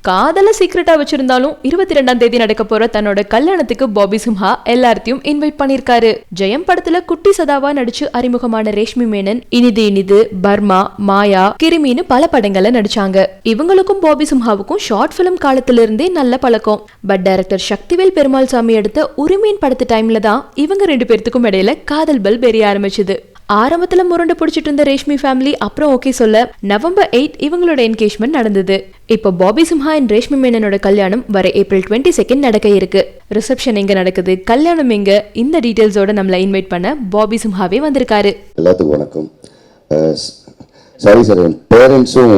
காதல சீக்கிரட்டா வச்சிருந்தாலும் 22ஆம் தேதி நடக்க போற தன்னோட கல்யாணத்துக்கு பாபி சிம்ஹா எல்லாரையும் இன்வைட் பண்ணிருக்காரு. ஜெயம் படத்துல குட்டி சதாவா நடிச்சு அறிமுகமான ரேஷ்மி மேனன் இனிது இனிது, பர்மா, மாயா, கிருமின்னு பல படங்கள்ல நடிச்சாங்க. இவங்களுக்கும் பாபி சிம்ஹாவுக்கும் ஷார்ட் பிலிம் காலத்துல இருந்தே நல்ல பழக்கம். பட் டைரக்டர் சக்திவேல் பெருமாள் சாமி எடுத்த உரிமையின் படத்து டைம்ல தான் இவங்க 2 பேர்த்துக்கும் இடையில காதல் பல்ப் எரிய ஆரம்பிச்சது. ஆரம்பத்துல முரண்டு பிடிச்சிட்டு இருந்த ரேஷ்மி ஃபேமிலி அப்புறம் ஓகே சொல்ல நவம்பர் 8 இவங்களோட என்கேஜ்மெண்ட் நடந்தது. இப்போ பாபி சிம்ஹா அண்ட் ரேஷ்மி மேனனோட கல்யாணம் வர ஏப்ரல் 22 நடக்க இருக்கு. ரிசப்ஷன் எங்க நடக்குது, கல்யாணம் எங்க, இந்த டீடைல்ஸோட நம்மள இன்வைட் பண்ண பாபி சிம்ஹாவே வந்திருக்காரு. எல்லாத்துக்கும் வணக்கம். சாரி சார், என் பேரண்ட்ஸும்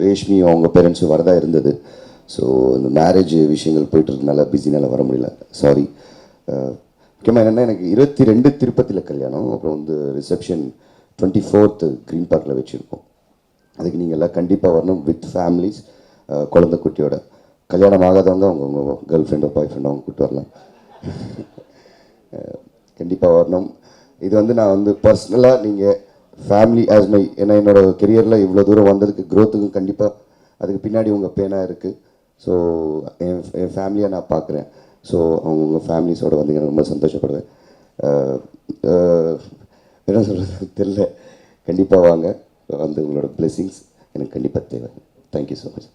ரேஷ்மியும் அவங்க பேரண்ட்ஸும் வரதா இருந்தது. ஸோ இந்த மேரேஜ் விஷயங்கள் போயிட்டு இருக்கனால பிஸினால வர முடியல, சாரி. முக்கியமாக என்னென்னா எனக்கு 22 திருப்பதியில் கல்யாணம், அப்புறம் வந்து ரிசப்ஷன் 24th க்ரீன் பார்க்கில் வச்சுருக்கோம். அதுக்கு நீங்கள் எல்லாம் கண்டிப்பாக வரணும் வித் ஃபேமிலிஸ், குழந்தை குட்டியோட. கல்யாணம் ஆகாதவங்க அவங்க கேர்ள் ஃப்ரெண்டோ பாய் ஃப்ரெண்டோ அவங்க கூப்பிட்டு வரலாம். கண்டிப்பாக வரணும். இது வந்து நான் வந்து பர்சனலாக நீங்கள் ஃபேமிலி ஆஸ் மை, ஏன்னா என்னோடய கெரியரில் இவ்வளோ தூரம் வந்ததுக்கு க்ரோத்துக்கும் கண்டிப்பாக அதுக்கு பின்னாடி உங்கள் பேனாக இருக்குது. ஸோ என் ஃபேமிலியாக நான் பார்க்குறேன். ஸோ அவங்க ஃபேமிலிஸோடு வந்து எனக்கு ரொம்ப சந்தோஷப்படுவேன். என்ன சொல்கிறது தெரியல. கண்டிப்பாக வாங்க, வந்து உங்களோட பிளெஸிங்ஸ் எனக்கு கண்டிப்பாக தேவை. Thank you so much.